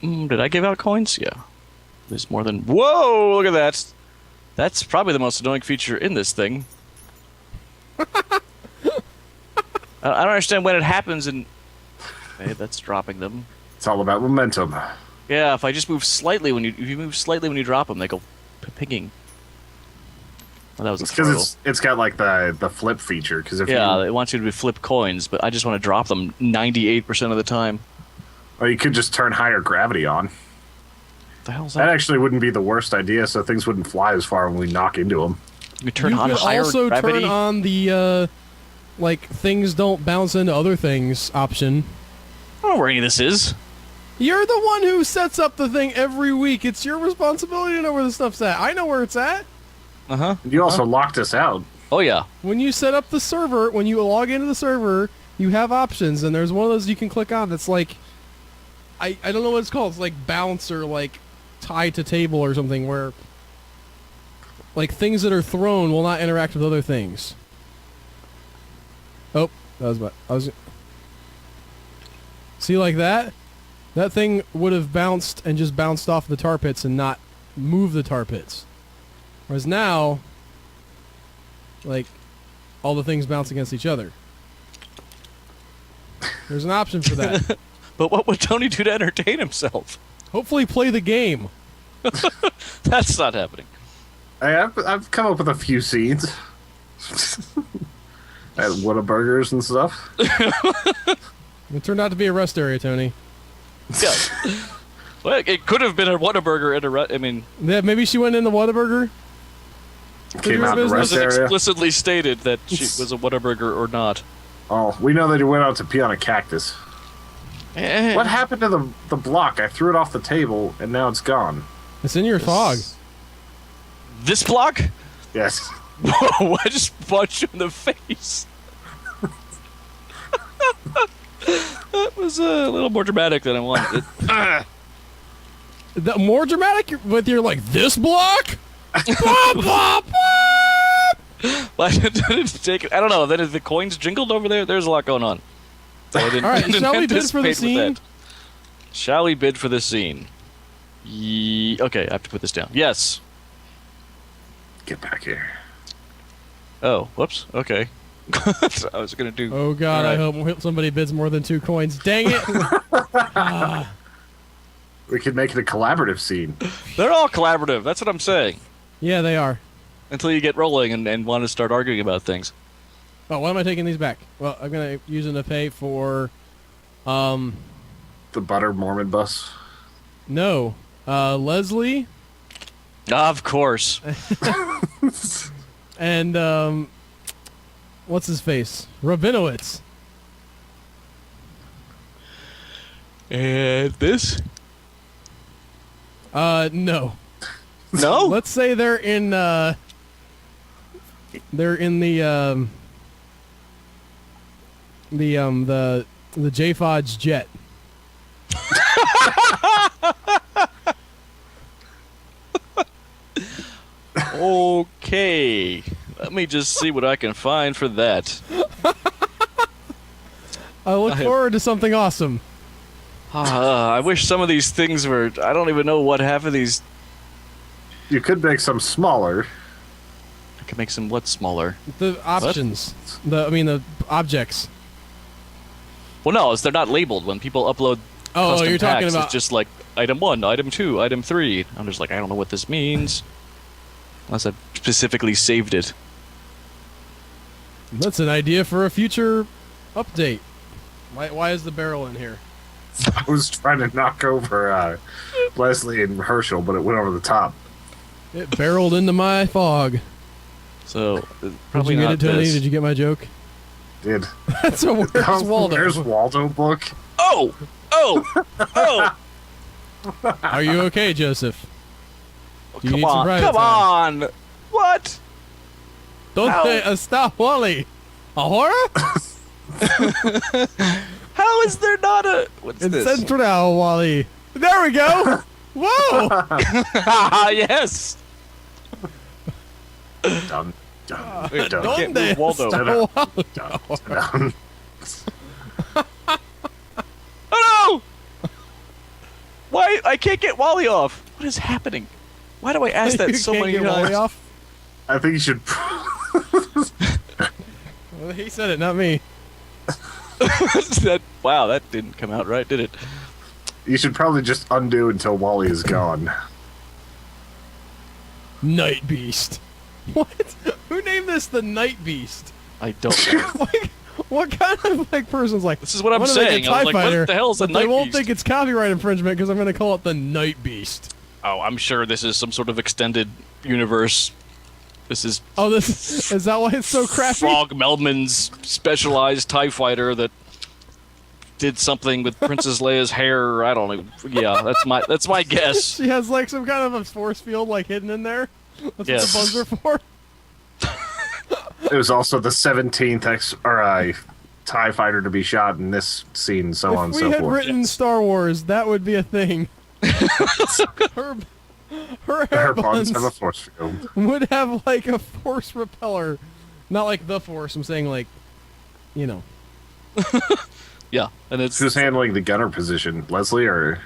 Did I give out coins? Yeah. There's more than... Whoa! Look at that! That's probably the most annoying feature in this thing. I don't understand when it happens and... Okay, that's dropping them. It's all about momentum. Yeah, if I just move slightly if you move slightly when you drop them, they go pinging. Well, that was a throw. Because it's got like the flip feature. Because it wants you to flip coins, but I just want to drop them 98% of the time. Or you could just turn higher gravity on. What the hell's that? That actually wouldn't be the worst idea, so things wouldn't fly as far when we knock into them. You turn You on could higher also gravity? turn on the, like, things don't bounce into other things option. I don't know where any of this is. You're the one who sets up the thing every week. It's your responsibility to know where the stuff's at. I know where it's at. Uh-huh. You also locked us out. Oh, yeah. When you set up the server, when you log into the server, you have options, and there's one of those you can click on that's like... I don't know what it's called. It's like bounce or like tie to table or something where... Like, things that are thrown will not interact with other things. Oh, that was bad. See, like that? That thing would have bounced and just bounced off the tar pits and not move the tar pits. Whereas now, like, all the things bounce against each other. There's an option for that. But what would Tony do to entertain himself? Hopefully play the game. That's not happening. I've come up with a few scenes. At Whataburgers and stuff. It turned out to be a rest area, Tony. Yeah. Well, it could have been a Whataburger at a... I mean... Yeah, maybe she went in the Whataburger? Came out in the It rest wasn't area. explicitly stated that she was a Whataburger or not. Oh, we know that you went out to pee on a cactus. What happened to the block? I threw it off the table, and now it's gone. It's in your fog. This block? Yes. Whoa, I just punched you in the face. That was a little more dramatic than I wanted. The more dramatic with your, like, this block? Bop, bop, bop! I didn't take it. I don't know. Then if the coins jingled over there, there's a lot going on. So I didn't, All right, didn't shall we bid for the anticipate with scene? that. Shall we bid for the scene? Okay, I have to put this down. Yes. Get back here. Oh, whoops. Okay. I was gonna do. Oh god, All I right. hope somebody bids more than 2 coins. Dang it! We could make it a collaborative scene. They're all collaborative. That's what I'm saying. Yeah, they are. Until you get rolling and want to start arguing about things. Oh, why am I taking these back? Well, I'm gonna use them to pay for, The butter Mormon bus. no, Leslie Of course. and what's his face? Rabinowitz. And this? No. No? Let's say they're in the JFOD's jet. Okay. Let me just see what I can find for that. I look forward to something awesome. I wish some of these things were... I don't even know what half of these... You could make some smaller. I could make some what smaller? The options. The objects. Well, no, they're not labeled. When people upload Oh, custom you're talking packs, about... it's just like item 1, item 2, item 3. I'm just like, I don't know what this means. Unless I've specifically saved it. That's an idea for a future update. Why is the barrel in here? I was trying to knock over Leslie and Herschel, but it went over the top. It barreled into my fog. So, Did probably you get not it, Tony? this. Did you get my joke? Did. That's a Where's Waldo? Where's Waldo book? Oh! Oh! Oh! Are you okay, Joseph? Do you Come need some on! private Come time? on! What? Donde Ow. está Wally? Ahora? How is there not a... What's In this? Central, Wally. There we go! Whoa! Yes! Done. Done. Wait, Done. can't Donde move Waldo. está Wally? Done. Oh Why? I can't get Wally off. What is happening? Why do I ask that You so can't many get Wally times? off? I think you should. Well, he said it, not me. Wow, that didn't come out right, did it? You should probably just undo until Wally is gone. Night Beast. What? Who named this the Night Beast? I don't know. Like, what kind of like person's like? This is what I'm "I'm gonna make saying. a I was TIE like, what fighter, the hell is a but they Night won't Beast?" think it's copyright infringement because I'm going to call it the Night Beast. Oh, I'm sure this is some sort of extended universe. This is Oh, this is that why it's so crappy? Frog Meldman's specialized TIE fighter that did something with Princess Leia's hair. I don't know. Yeah, that's my guess. She has like some kind of a force field like hidden in there. That's Yes. what the buns are for. It was also the 17th TIE fighter to be shot in this scene, so on and If we so had forth. written Star Wars, that would be a thing. her Her hair buns buns have a force field. would have like a force repeller, not like the force. I'm saying like, you know. Yeah, and it's Who's handling the gunner position, Leslie or?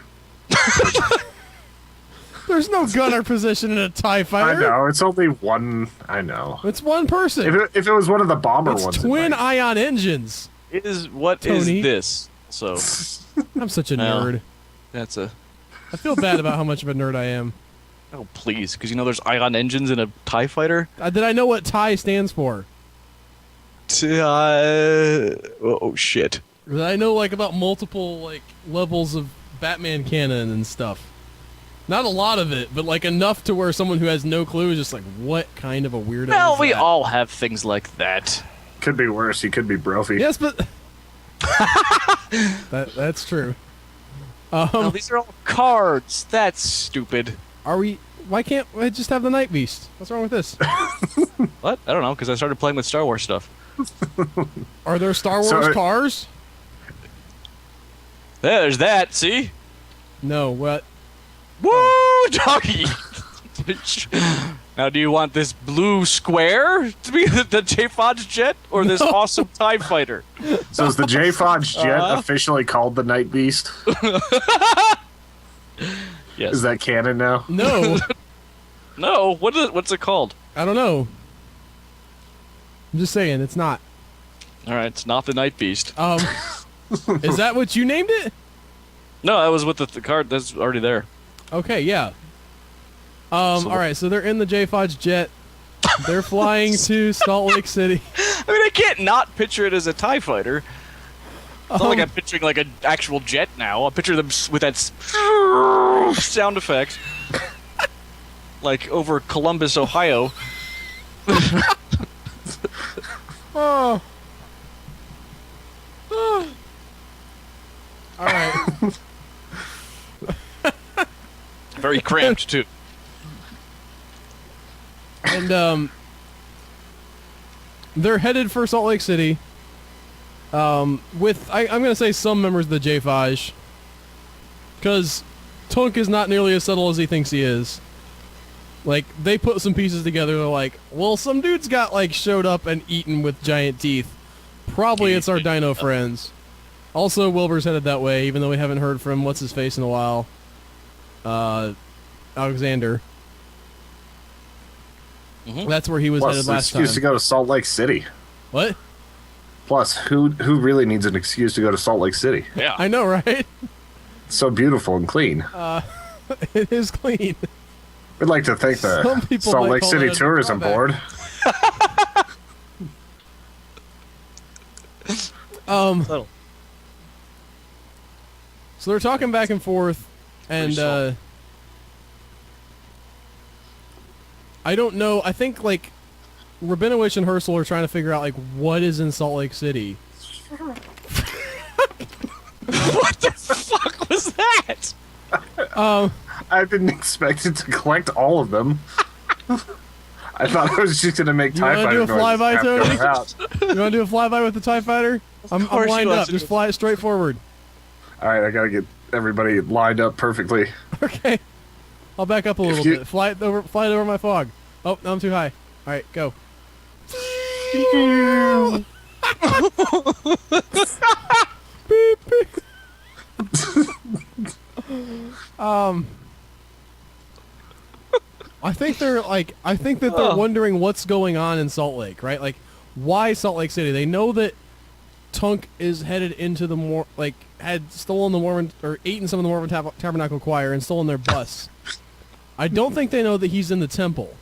There's no gunner position in a TIE fighter. I know it's only one. I know. It's one person. If it was one of the bomber It's ones, it twin might- ion engines. what is Tony. this? So I'm such a Well. nerd. that's a I feel bad about how much of a nerd I am. oh please, because there's ion engines in a TIE fighter. Did I know what TIE stands for? Oh shit. Did I know like about multiple like levels of Batman canon and stuff? Not a lot of it, but like enough to where someone who has no clue is just like, what kind of a weirdo Well, is we that? all have things like that. Could be worse. He could be Brophy. Yes, but that's true. No, these are all cards. That's stupid. Are we? Why can't I just have the Night Beast? What's wrong with this? What? I don't know, because I started playing with Star Wars stuff. Are there Star Wars So cars? There's that, see? No. What? Woo, doggy! Now, do you want this blue square to be the J-Fodge jet, or this awesome TIE fighter? So is the J Fodge jet officially called the Night Beast? Yes. Is that canon now? No. No, what's it called? I don't know. I'm just saying, it's not. Alright, it's not the Night Beast. Is that what you named it? No, that was with the card that's already there. Okay, yeah. Alright, so they're in the J-Fodge jet. They're flying to Salt Lake City. I mean, I can't not picture it as a TIE fighter. It's not like I'm picturing like an actual jet now. I picture them with that sound effect. Like over Columbus, Ohio. Oh. Alright. Very cramped, too. And, they're headed for Salt Lake City. With, I'm gonna say some members of the J-Fodge. Because Tunk is not nearly as subtle as he thinks he is. Like, they put some pieces together, they're like, well, some dudes got, like, showed up and eaten with giant teeth. Probably it's our dino friends. Also, Wilbur's headed that way, even though we haven't heard from what's-his-face in a while. Alexander. Mhm. That's where he was Plus, headed an last time. excuse to go to Salt Lake City. What? Plus, who really needs an excuse to go to Salt Lake City? Yeah. I know, right? It's so beautiful and clean. It is clean. We'd like to thank Some the people Salt might Lake call City it a Tourism drawback. Board. Subtle. So they're talking back and forth, and subtle. I don't know. I think like Rabinowitz and Herschel are trying to figure out like what is in Salt Lake City. What the fuck was that? I didn't expect it to collect all of them. I thought I was just going to make You TIE wanna do Fighter a noises flyby, after Tony? I'm out. You want to do a flyby with the TIE Fighter? I'm course lined you want up. to Just do- fly it straight forward. All right, I got to get everybody lined up perfectly. Okay. I'll back up a little you- bit. Fly it over my fog. Oh, no, I'm too high. All right, go. Beep, beep. I think they're like, I think that they're wondering what's going on in Salt Lake, right? Like, why Salt Lake City? They know that Tunk is headed into the had stolen the Mormon, or eaten some of the Mormon Tabernacle Choir and stolen their bus. I don't think they know that he's in the temple.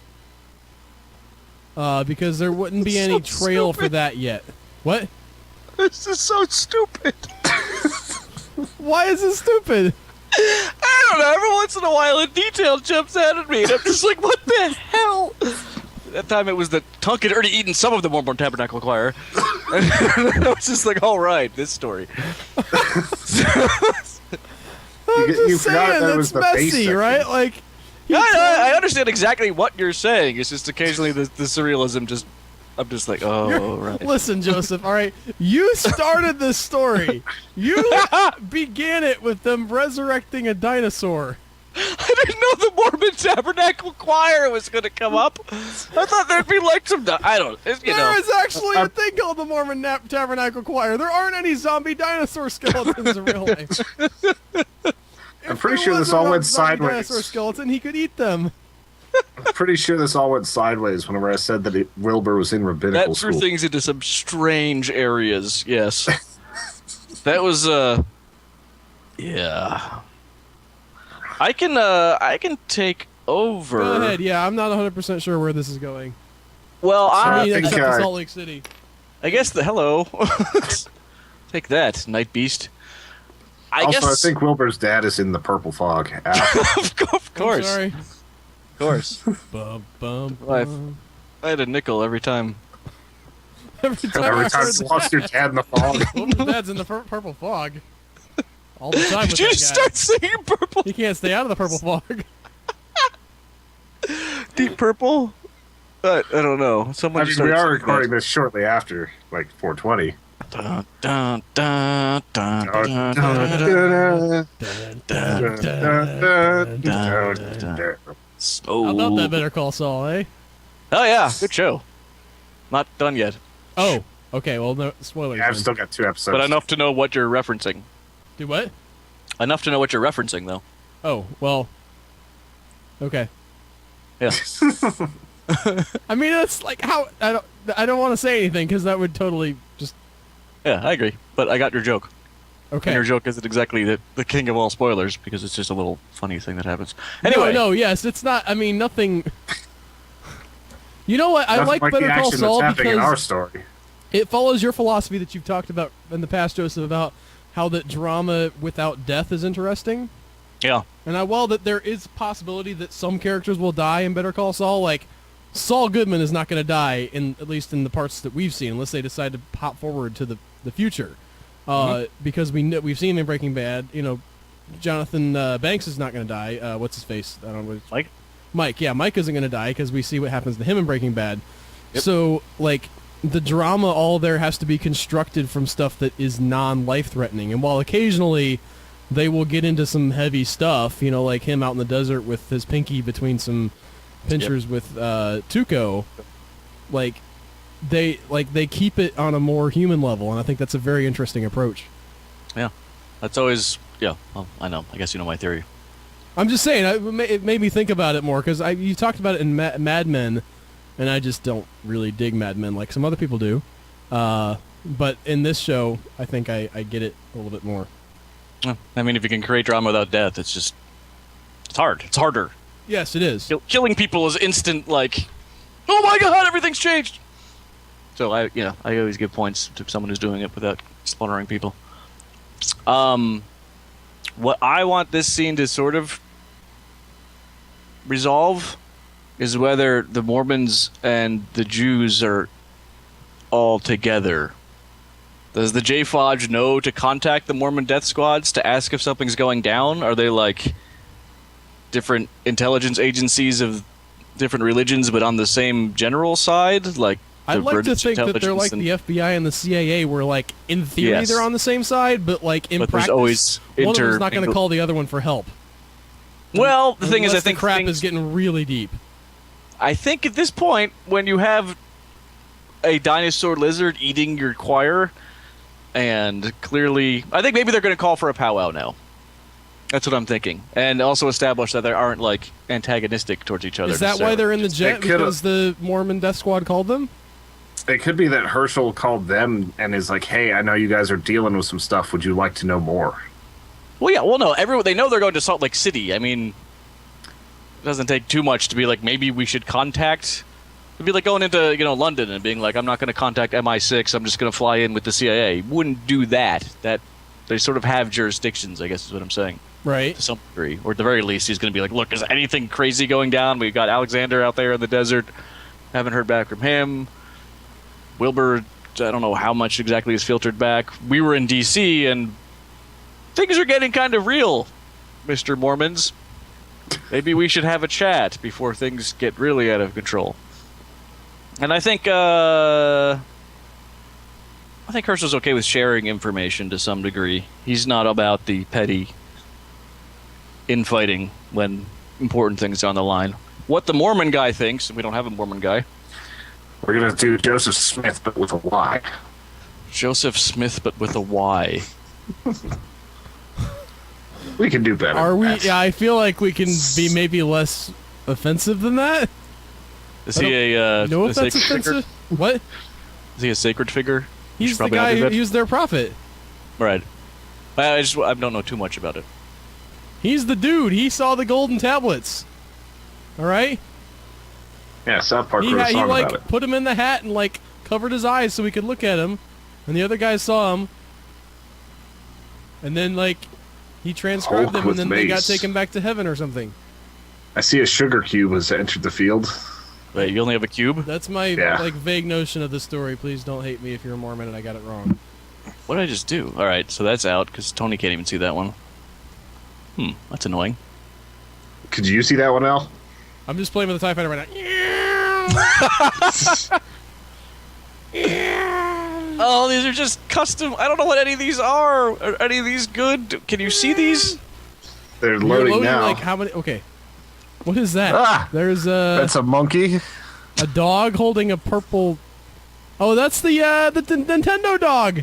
Because there wouldn't be any trail for that yet. What? This is so stupid. Why is it stupid? I don't know. Every once in a while, a detail jumps out at me, and I'm just like, what the hell? That time it was that Tunk had already eaten some of the Mormon Tabernacle Choir. And I was just like, all right, this story. You Just forgot saying, that it was it's the messy, base section. right? Like, I understand exactly what you're saying. It's just occasionally the surrealism just... I'm just like, oh, right. Listen, Joseph, all right? You started this story. You began it with them resurrecting a dinosaur. I didn't know the Mormon Tabernacle Choir was going to come up. I thought there'd be like some... I don't... You know. There is actually a thing called the Mormon Tabernacle Choir. There aren't any zombie dinosaur skeletons in real life. I'm pretty sure this all went sideways. Dinosaur skeleton, he could eat them. I'm pretty sure this all went sideways whenever I said that Wilbur was in rabbinical That threw school. things into some strange areas, yes. That was, yeah. I can take over. Go ahead, yeah, I'm not 100% sure where this is going. Well, I mean, think, except for Salt Lake City. I guess hello. Take that, Night Beast. I think Wilbur's dad is in the purple fog. Of course. I'm sorry. Of course. Bum, bum, Life. bum. I had a nickel every time. Every time Every I time heard you lost your dad in the fog. Wilbur's dad's in the purple fog. All the time with Did you that just guy. start singing purple? He can't stay out of the purple fog. Deep purple? I don't know. Someone I mean, just we started are singing recording that. this shortly after, like, 420. Dun, dun, dun, dun, Dun, dun, dun, dun, dun, dun, dun, dun, dun, dun. dun. Oh. How about that Better Call Saul, eh? Oh yeah, good show. Not done yet, Oh, okay, well, no spoilers. Yeah, I've then. still got 2 episodes. but enough to know what you're referencing. Do what? Enough to know what you're referencing, though. Oh, well. Okay. Yeah. I mean, it's like how I don't want to say anything because that would totally just Yeah, I agree. But I got your joke. okay. And your joke isn't exactly the king of all spoilers because it's just a little funny thing that happens. Anyway, No, yes, it's not. I mean, nothing. You know what? I Nothing like the Better Call action Saul that's happening in our because story. it follows your philosophy that you've talked about in the past, Joseph, about how that drama without death is interesting. yeah, And while that there is possibility that some characters will die in Better Call Saul, like Saul Goodman is not going to die at least in the parts that we've seen, unless they decide to pop forward to the future. Because we've seen in Breaking Bad, you know, Jonathan Banks is not going to die. What's his face? I don't know. Mike. Mike, yeah, Mike isn't going to die because we see what happens to him in Breaking Bad. Yep. So, like, the drama all there has to be constructed from stuff that is non-life-threatening. And while occasionally they will get into some heavy stuff, you know, like him out in the desert with his pinky between some pinchers with Tuco, they keep it on a more human level, and I think that's a very interesting approach. Yeah, that's always Well, I know. I guess you know my theory. I'm just saying, it made me think about it more because you talked about it in Mad Men, and I just don't really dig Mad Men like some other people do. But in this show, I think I get it a little bit more. Yeah. I mean, if you can create drama without death, it's hard. It's harder. Yes, it is. Killing people is instant. Like, oh my god, everything's changed. So I always give points to someone who's doing it without slaughtering people. What I want this scene to sort of resolve is whether the Mormons and the Jews are all together. Does the J-Fodge know to contact the Mormon Death Squads to ask if something's going down? Are they like different intelligence agencies of different religions but on the same general side? Like, I'd like to British think that they're like intelligence the FBI and the CIA, where like in theory Yes. they're on the same side, but like in But there's practice, always one of them's not going to intermingled- call the other one for help. Well, the thing is, I Unless think the crap things- is getting really deep. I think at this point, when you have a dinosaur lizard eating your choir, and clearly, I think maybe they're going to call for a powwow now. That's what I'm thinking. And also establish that they aren't, like, antagonistic towards each other. Is that why they're in the jet? It could've- Because the Mormon Death Squad called them? It could be that Herschel called them and is like, "Hey, I know you guys are dealing with some stuff. Would you like to know more?" Well, yeah, well, no, everyone, they know they're going to Salt Lake City. I mean, it doesn't take too much to be like, maybe we should contact... It'd be like going into, London and being like, I'm not going to contact MI6, I'm just going to fly in with the CIA. Wouldn't do that. They sort of have jurisdictions, I guess is what I'm saying. Right. To some degree. Or at the very least, he's going to be like, look, is anything crazy going down? We've got Alexander out there in the desert. Haven't heard back from him. Wilbur, I don't know how much exactly is filtered back. We were in D.C., and things are getting kind of real, Mr. Mormons. Maybe we should have a chat before things get really out of control. And I think Herschel's okay with sharing information to some degree. He's not about the petty infighting when important things are on the line. What the Mormon guy thinks, and we don't have a Mormon guy. We're gonna do Joseph Smith, but with a Y. Joseph Smith, but with a Y. We can do better. Are we? Yeah, I feel like we can be maybe less offensive than that. Is he a No, a if that's sacred offensive. figure? What? Is he a sacred figure? We He's should the probably not guy do that. who's their prophet. Right. I don't know too much about it. He's the dude. He saw the golden tablets. All right. Yeah, South Park He wrote a song like about it. put him in the hat and like covered his eyes so we could look at him, and the other guys saw him. And then like he transcribed Hulk them, with and then they got mace. taken back to heaven or something. I see a sugar cube has entered the field. Wait, you only have a cube? That's my Yeah. like vague notion of the story. Please don't hate me if you're a Mormon and I got it wrong. What did I just do? All right, so that's out because Tony can't even see that one. That's annoying. Could you see that one, Al? I'm just playing with the TIE Fighter right now. Oh, these are just custom. I don't know what any of these are. Are any of these good? Can you see these? They're You're loading now. like how many? Okay. What is that? Ah! There's That's a monkey. a dog holding a purple. Oh, that's the Nintendo dog.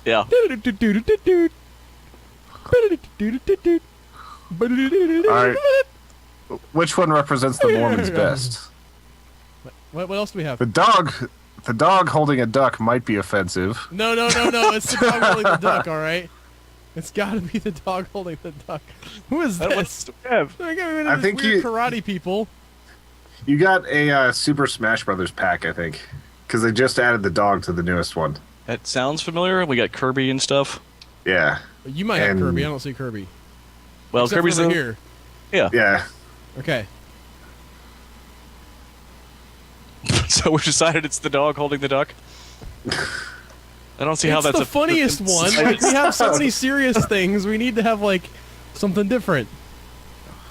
Yeah. Alright. Which one represents the Mormons best? What else do we have? The dog holding a duck might be offensive. No. It's the dog holding the duck. All right. It's got to be the dog holding the duck. Who is What this? else do we have? I think weird you- karate people. You got a Super Smash Brothers pack, I think, because they just added the dog to the newest one. That sounds familiar. We got Kirby and stuff. Yeah, You might have And- Kirby. I don't see Kirby. Well, Except Kirby's over the, here. Yeah. yeah. Okay. So we've decided it's the dog holding the duck. I don't see how It's that's the funniest one. Like we have so many serious things. We need to have like something different.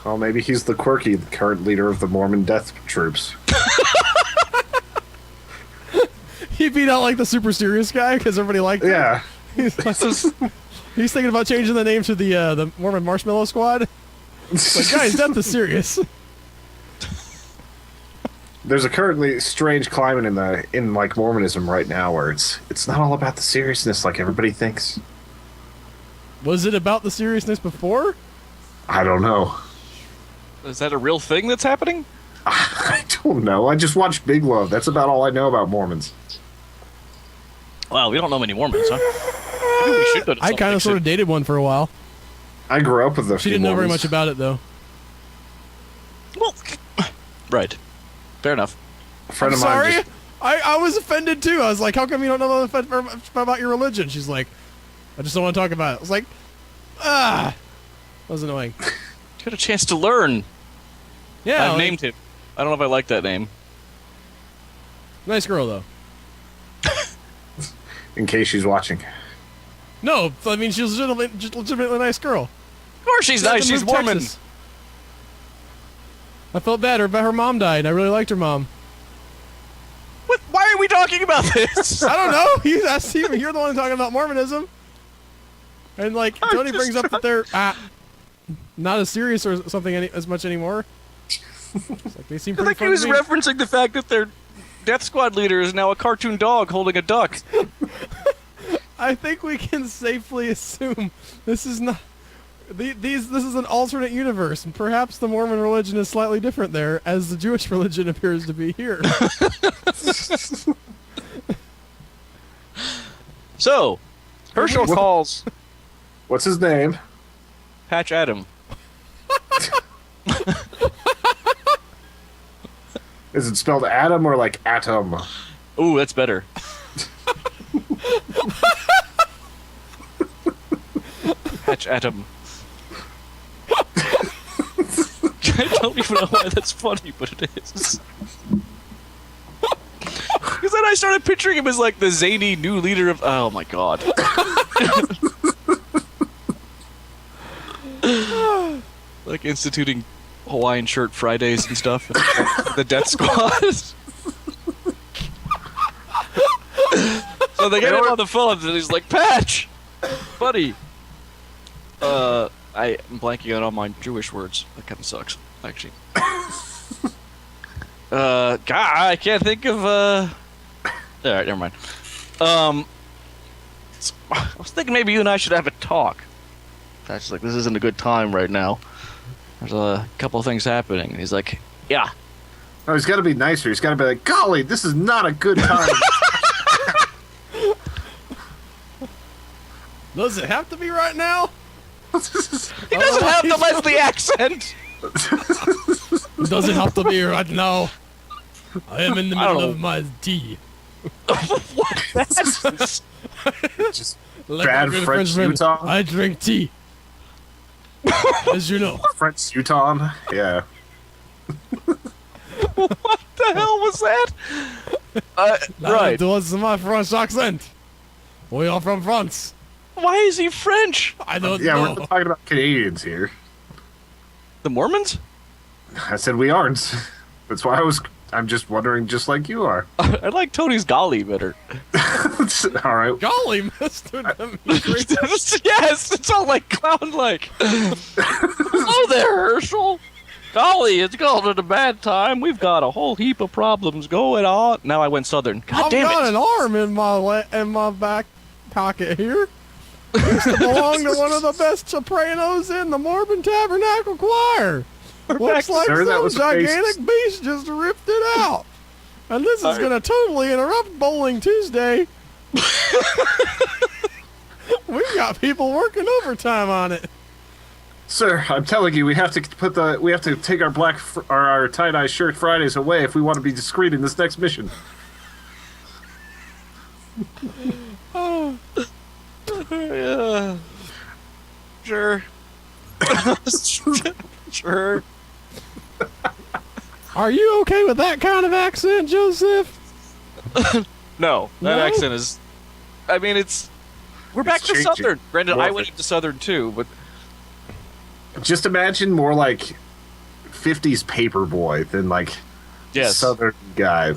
Well, maybe he's the quirky current leader of the Mormon Death Troops. He beat out like the super serious guy because everybody liked him. Yeah. He's, like, he's thinking about changing the name to the Mormon Marshmallow Squad. It's like, guys, death is serious. There's a currently strange climate in like Mormonism right now where it's not all about the seriousness like everybody thinks. Was it about the seriousness before? I don't know. Is that a real thing that's happening? I don't know. I just watched Big Love. That's about all I know about Mormons. Wow, we don't know many Mormons, huh? Maybe we should go to I Salt kind Lake of sort of City. dated one for a while. I grew up with a She few didn't know very Mormons. much about it though. Well, right. Fair enough. A friend I'm of mine sorry. just- I was offended too. I was like, how come you don't know about your religion? She's like, I just don't want to talk about it. I was like, that was annoying. You had a chance to learn. Yeah, I've like, named him. I don't know if I like that name. nice girl though. in case she's watching. No, I mean she's legitimately a nice girl. Of course she's nice. She's Mormon. Texas. I felt bad. Her mom died. And I really liked her mom. What? Why are we talking about this? I don't know. You're the one talking about Mormonism. And like Tony just brings up that they're not as serious or something as much anymore. It's like they seem I pretty think he fun was to me. referencing the fact that their Death Squad leader is now a cartoon dog holding a duck. I think we can safely assume this is not. This is an alternate universe, and perhaps the Mormon religion is slightly different there, as the Jewish religion appears to be here. So, Herschel calls What's his name? Patch Adam. Is it spelled Adam or like atom? Ooh, that's better. Patch Adam. I don't even know why that's funny, but it is. Because then I started picturing him as like the zany new leader of. Oh my god. Like instituting Hawaiian shirt Fridays and stuff. The Death Squad. So they get him on the phone and he's like, Patch! Buddy! I'm blanking on all my Jewish words. That kind of sucks, actually. God, I can't think of, Alright, never mind. I was thinking maybe you and I should have a talk. Patch is like, this isn't a good time right now. There's a couple of things happening. And he's like, yeah. Oh, he's got to be nicer. He's got to be like, golly, this is not a good time. Does it have to be right now? He doesn't have the Leslie accent! Does it have to be right now? I am in the middle of my tea. What? That's... Just Like bad my good French friend, Utah. I drink tea. As you know. French Utah. Yeah. What the hell was that? Right. That was my French accent. We are from France. Why is he French? I don't Yeah, know. we're not talking about Canadians here. The Mormons? I said we aren't. That's why I'm just wondering, just like you are. I like Tony's golly better. All right. Golly, Mr. Demetrius. Yes, it's all like clown-like. Hello there, Herschel. Golly, it's called it a bad time. We've got a whole heap of problems going on. Now I went southern. God I've damn got it. an arm in my back pocket here. Used to belong to one of the best sopranos in the Mormon Tabernacle Choir. Looks like Sir, that some was gigantic beast just ripped it out. And this is going to totally interrupt Bowling Tuesday. We've got people working overtime on it. Sir, I'm telling you, we have to take our tie-dye shirt Fridays away if we want to be discreet in this next mission. Oh. Yeah. Sure. Sure. Are you okay with that kind of accent, Joseph? No, that No? accent is... I mean, it's... We're back to changing. southern. Granted, I Morphing. went into southern too, but... Just imagine more like 50s paperboy than like Yes. southern guy.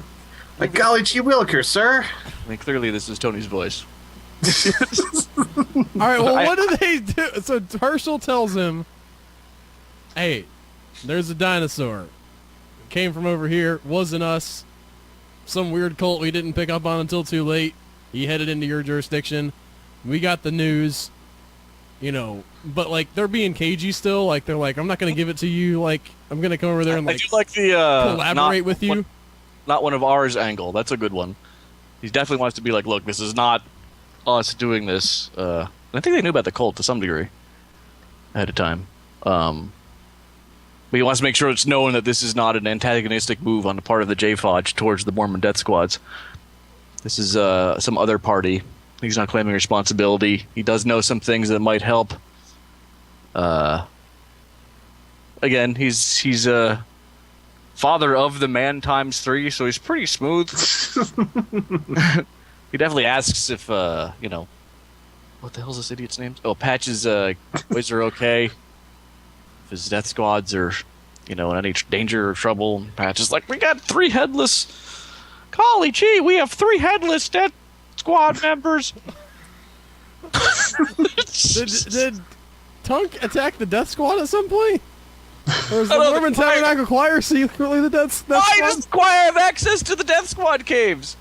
Like, golly gee williker, sir. I mean, clearly this is Tony's voice. All right, well, what do they do? So Herschel tells him, hey, there's a dinosaur. Came from over here. Wasn't us. Some weird cult we didn't pick up on until too late. He headed into your jurisdiction. We got the news. You know, but like they're being cagey still. Like they're like, I'm not gonna give it to you. Like I'm gonna come over there and I like do like the collaborate with you. Not one of ours angle. That's a good one. He definitely wants to be like, look, this is not us doing this. I think they knew about the cult to some degree ahead of time. But he wants to make sure it's known that this is not an antagonistic move on the part of the JFOJ towards the Mormon Death Squads. This is some other party. He's not claiming responsibility. He does know some things that might help. Again, he's a father of the man times 3, so he's pretty smooth. He definitely asks if, you know, what the hell's this idiot's name? Oh, Patch's boys are okay. If his death squads are, you know, in any danger or trouble. And Patch is like, we got 3 headless. Golly gee, we have 3 headless death squad members. Did Tunk attack the Death Squad at some point? Or is the I don't know, Mormon the choir- Tabernacle Choir secretly the Death Why Squad? does Squire have access to the Death Squad caves?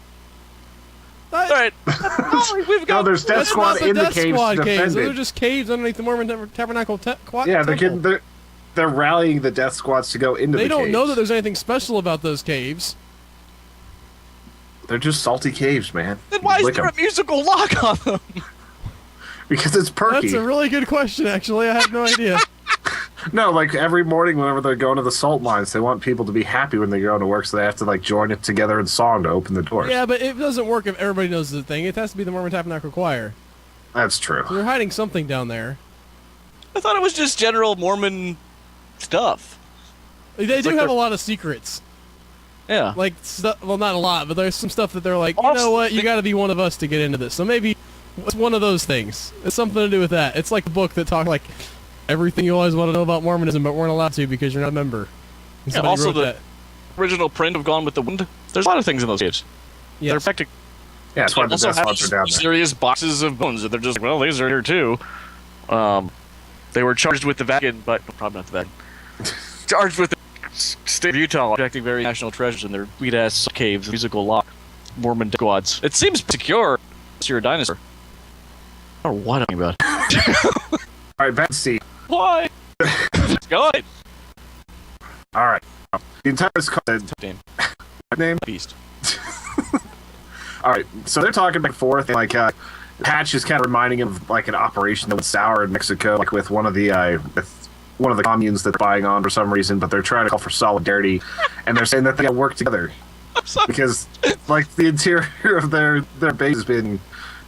All right. Oh, we've got. No, there's Death Squad in the caves Squad to defend caves. They're it. just caves underneath the Mormon Tabernacle Yeah, temple. they're rallying the Death Squads to go into the They caves. don't know that there's anything special about those caves. They're just salty caves, man. Then why is Lick there 'em. a musical lock on them? Because it's perky. That's a really good question, actually. I have no idea. No, like every morning whenever they're going to the salt mines, they want people to be happy when they go to work, so they have to like join it together in song to open the doors. Yeah, but it doesn't work if everybody knows the thing. It has to be the Mormon Tabernacle Choir. That's true. They're hiding something down there. I thought it was just general Mormon stuff. They It's do like have a they're- lot of secrets. Yeah. Like, well, not a lot, but there's some stuff that they're like, you Also, know what, you got to be one of us to get into this. So maybe it's one of those things. It's something to do with that. It's like a book that talks like everything you always want to know about Mormonism, but weren't allowed to because you're not a member. And Yeah, somebody also wrote the that. original print of Gone with the Wind. There's a lot of things in those caves. Yes. They're practic- Yeah, that's why the also Death have Squads are down there. serious boxes of bones that they're just, well, these are here too. They were charged with the Vatican, but probably not the Vatican. Charged with the state of Utah protecting very national treasures in their sweet-ass caves, musical lock, Mormon Death Squads. It seems secure unless you're a dinosaur. I don't know what I'm talking about. All right, back to sea. Why? Go ahead. All right, the entire Damn. name. Beast. All right, so they're talking back and forth, and like Patch is kind of reminding him of like an operation that went sour in Mexico, like with one of the communes that they're spying on for some reason, but they're trying to call for solidarity, and they're saying that they got to work together I'm sorry. because like the interior of their base has been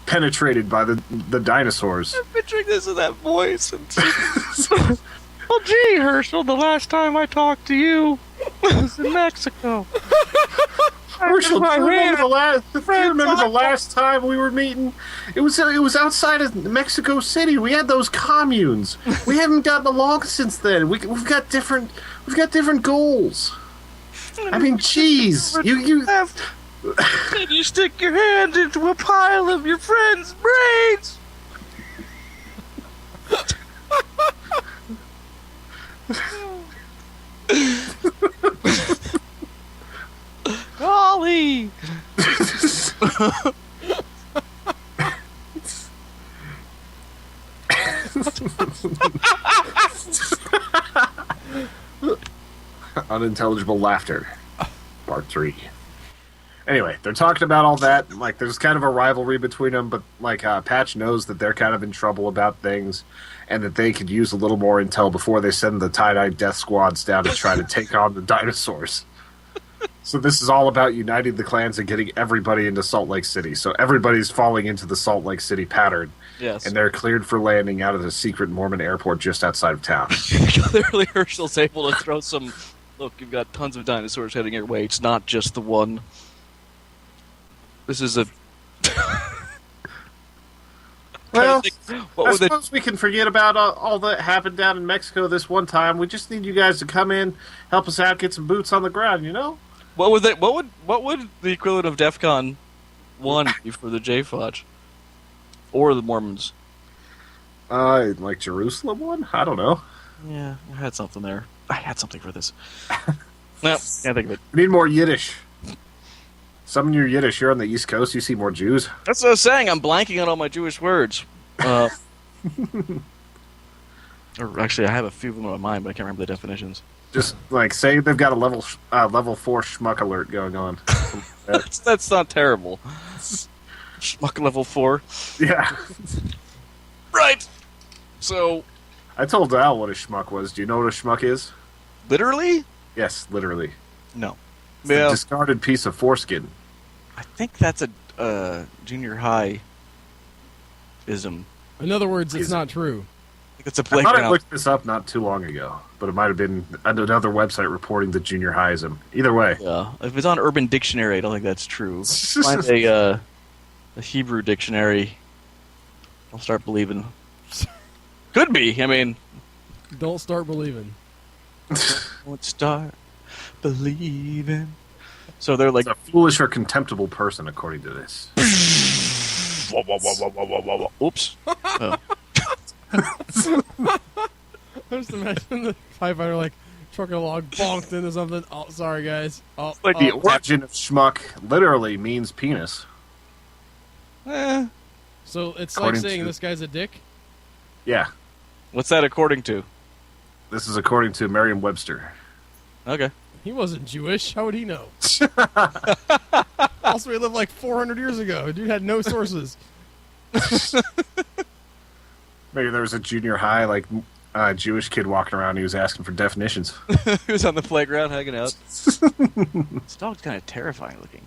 penetrated by the dinosaurs. I'm picturing this in that voice. Well, gee, Herschel, the last time I talked to you was in Mexico. Herschel, do you remember the last time we were meeting? It was outside of Mexico City. We had those communes. We haven't gotten along since then. We've got different goals. I mean, jeez, you Can you stick your hand into a pile of your friend's brains? Golly! unintelligible laughter. Part 3. Anyway, they're talking about all that. Like, there's kind of a rivalry between them, but like Patch knows that they're kind of in trouble about things, and that they could use a little more intel before they send the tie-dye death squads down to try to take on the dinosaurs. So this is all about uniting the clans and getting everybody into Salt Lake City. So everybody's falling into the Salt Lake City pattern, Yes. and they're cleared for landing out of the secret Mormon airport just outside of town. Clearly, Herschel's able to throw some. Look, you've got tons of dinosaurs heading your way. It's not just the one. This is a. Well, what I would the suppose we can forget about all that happened down in Mexico this one time. We just need you guys to come in, help us out, get some boots on the ground, you know? What would the equivalent of DEFCON 1 be for the J-Fudge? Or the Mormons? Like Jerusalem one? I don't know. Yeah, I had something there. I had something for this. No, can't think of it. We need more Yiddish. Some of your Yiddish, you're on the East Coast, you see more Jews. That's what I was saying. I'm blanking on all my Jewish words. Or actually, I have a few of them in my mind, but I can't remember the definitions. Just, like, say they've got a level 4 schmuck alert going on. That's not terrible. Schmuck level 4. Yeah. Right. So, I told Al what a schmuck was. Do you know what a schmuck is? literally? Yes, literally. No. It's a Yeah, discarded piece of foreskin. I think that's a junior high ism. In other words, it's Is it? not true. I think it's a I thought I playground. looked this up not too long ago, but it might have been another website reporting the junior highsm. Either way. Yeah, if it's on Urban Dictionary, I don't think that's true. Find a Hebrew dictionary. I'll start believing. Could be. I mean, Don't start believing. don't start believing. So they're like, It's a foolish or contemptible person, according to this. oops. Oh. I just imagine the firefighter like trucking along, bonked into something. Oh, sorry guys. Oh, Like the origin of schmuck literally means penis. Eh. So it's According like saying to- this guy's a dick? Yeah, What's that according to? this is according to Merriam-Webster. Okay. He wasn't Jewish. How would he know? Also, he lived like 400 years ago. Dude had no sources. Maybe there was a junior high Jewish kid walking around. And he was asking for definitions. He was on the playground hanging out. This dog's kind of terrifying looking.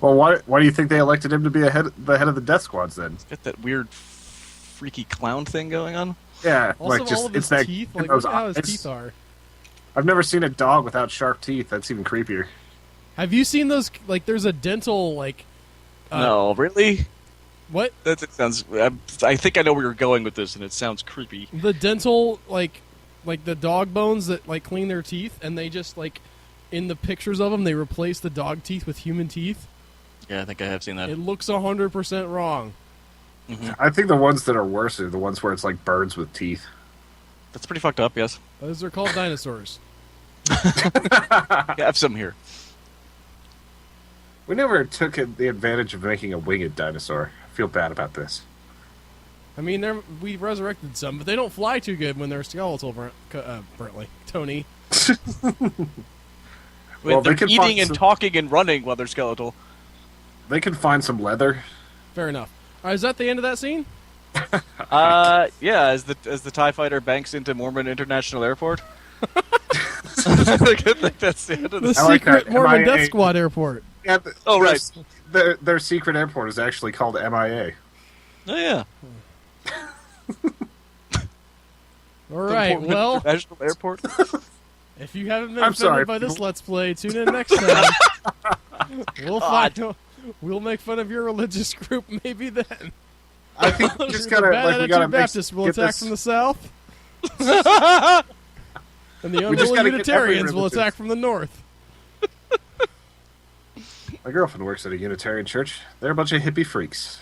Well, why do you think they elected him to be the head of the Death Squads then? He's got that weird, freaky clown thing going on. Yeah, Also, like just all of it's his that. teeth. Like, those look at how his eyes. teeth are. I've never seen a dog without sharp teeth. That's even creepier. Have you seen those? Like, there's a dental, like... No, really? What? It sounds. I think I know where you're going with this, and it sounds creepy. The dental, like the dog bones that, like, clean their teeth, and they just, like, in the pictures of them, they replace the dog teeth with human teeth. Yeah, I think I have seen that. It looks 100% wrong. I think the ones that are worse are the ones where it's like birds with teeth. That's pretty fucked up. Yes. Those are called dinosaurs. I have some here. We never took the advantage of making a winged dinosaur. I feel bad about this. I mean, we resurrected some, but they don't fly too good when they're skeletal, Brentley. Tony. Well, They're they can eating find and some- talking and running while they're skeletal. They can find some leather. Fair enough. All right, is that the end of that scene? Yeah, as the TIE fighter banks into Mormon International Airport. I think that's the end of The this. I like secret that. Mormon MIA. Death Squad airport. Yeah, Oh, right. Their secret airport is actually called MIA. Oh, yeah. All right, Mormon well, International Airport. if you haven't been I'm offended sorry, by this people. Let's Play, tune in next time. We'll make fun of your religious group maybe then. I think we just The gotta Bad like we gotta Attitude make, Baptists will get attack this. from the south. And the We just unholy gotta get every Unitarians will religious- attack from the north. My girlfriend works at a Unitarian church. They're a bunch of hippie freaks.